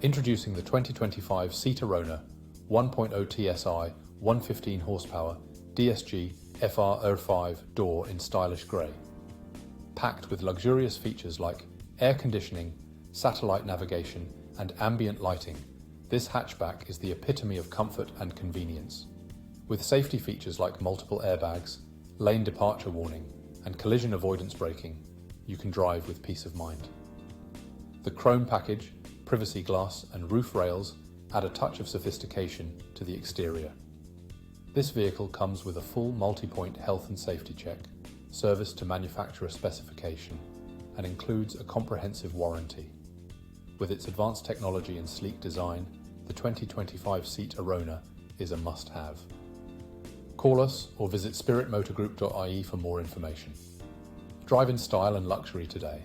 Introducing the 2025 Seat Arona 1.0 TSI 115 horsepower DSG FR RefId door in stylish grey. Packed with luxurious features like air conditioning, satellite navigation and ambient lighting, this hatchback is the epitome of comfort and convenience. With safety features like multiple airbags, lane departure warning and collision avoidance braking, you can drive with peace of mind. The chrome package, privacy glass and roof rails add a touch of sophistication to the exterior. This vehicle comes with a full multi-point health and safety check, serviced to manufacturer specification, and includes a comprehensive warranty. With its advanced technology and sleek design, the 2025 Seat Arona is a must-have. Call us or visit spiritmotorgroup.ie for more information. Drive in style and luxury today.